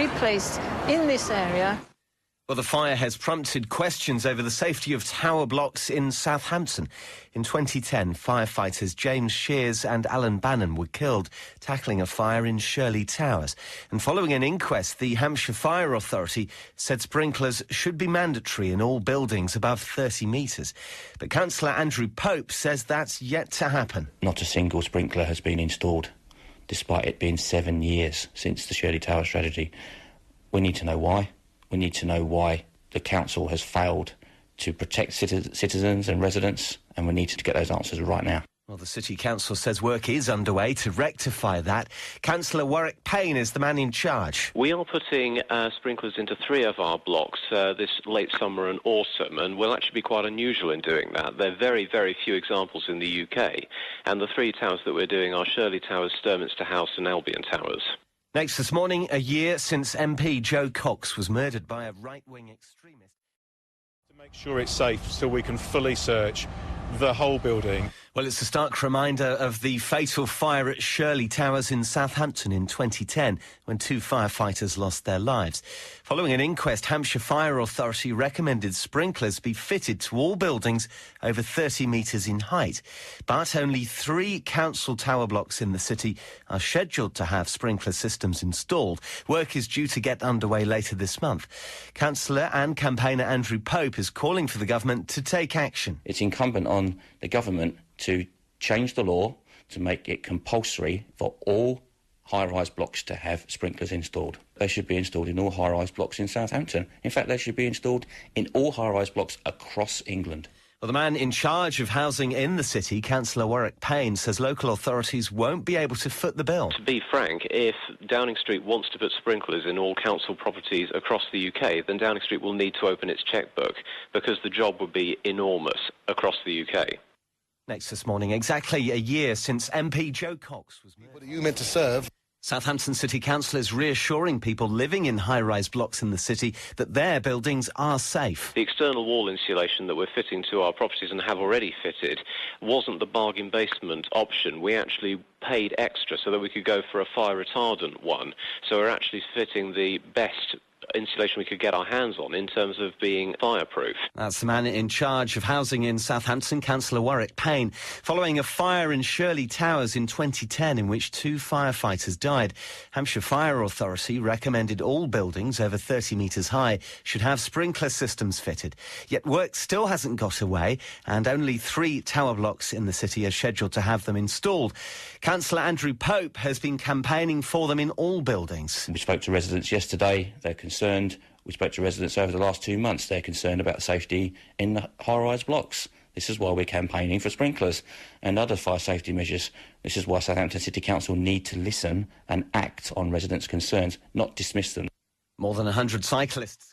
replaced in this area. Well, the fire has prompted questions over the safety of tower blocks in Southampton. In 2010, firefighters James Shears and Alan Bannon were killed tackling a fire in Shirley Towers. And following an inquest, the Hampshire Fire Authority said sprinklers should be mandatory in all buildings above 30 metres. But Councillor Andrew Pope says that's yet to happen. Not a single sprinkler has been installed, despite it being 7 years since the Shirley Towers tragedy. We need to know why. We need to know why the council has failed to protect citizens and residents, and we need to get those answers right now. Well, the City Council says work is underway to rectify that. Councillor Warwick Payne is the man in charge. We are putting sprinklers into 3 of our blocks this late summer and autumn, and we'll actually be quite unusual in doing that. There are very, very few examples in the UK, and the 3 towers that we're doing are Shirley Towers, Sturminster House and Albion Towers. Next this morning, a year since MP Joe Cox was murdered by a right-wing extremist. To make sure it's safe so we can fully search the whole building. Well, it's a stark reminder of the fatal fire at Shirley Towers in Southampton in 2010, when 2 firefighters lost their lives. Following an inquest, Hampshire Fire Authority recommended sprinklers be fitted to all buildings over 30 metres in height. But only 3 council tower blocks in the city are scheduled to have sprinkler systems installed. Work is due to get underway later this month. Councillor and campaigner Andrew Pope is calling for the government to take action. It's incumbent on the government to change the law to make it compulsory for all high-rise blocks to have sprinklers installed. They should be installed in all high-rise blocks in Southampton. In fact, they should be installed in all high-rise blocks across England. Well, the man in charge of housing in the city, Councillor Warwick Payne, says local authorities won't be able to foot the bill. To be frank, if Downing Street wants to put sprinklers in all council properties across the UK, then Downing Street will need to open its chequebook, because the job would be enormous across the UK. Next this morning, exactly a year since MP Joe Cox was murdered. What are you meant to serve? Southampton City Council is reassuring people living in high-rise blocks in the city that their buildings are safe. The external wall insulation that we're fitting to our properties and have already fitted wasn't the bargain basement option. We actually paid extra so that we could go for a fire retardant one. So we're actually fitting the best insulation we could get our hands on in terms of being fireproof. That's the man in charge of housing in Southampton, Councillor Warwick Payne. Following a fire in Shirley Towers in 2010 in which 2 firefighters died, Hampshire Fire Authority recommended all buildings over 30 metres high should have sprinkler systems fitted. Yet work still hasn't got away, and only 3 tower blocks in the city are scheduled to have them installed. Councillor Andrew Pope has been campaigning for them in all buildings. We spoke to residents yesterday. They're concerned. We spoke to residents over the last 2 months. They're concerned about safety in the high-rise blocks. This is why we're campaigning for sprinklers and other fire safety measures. This is why Southampton City Council need to listen and act on residents' concerns, not dismiss them. More than 100 cyclists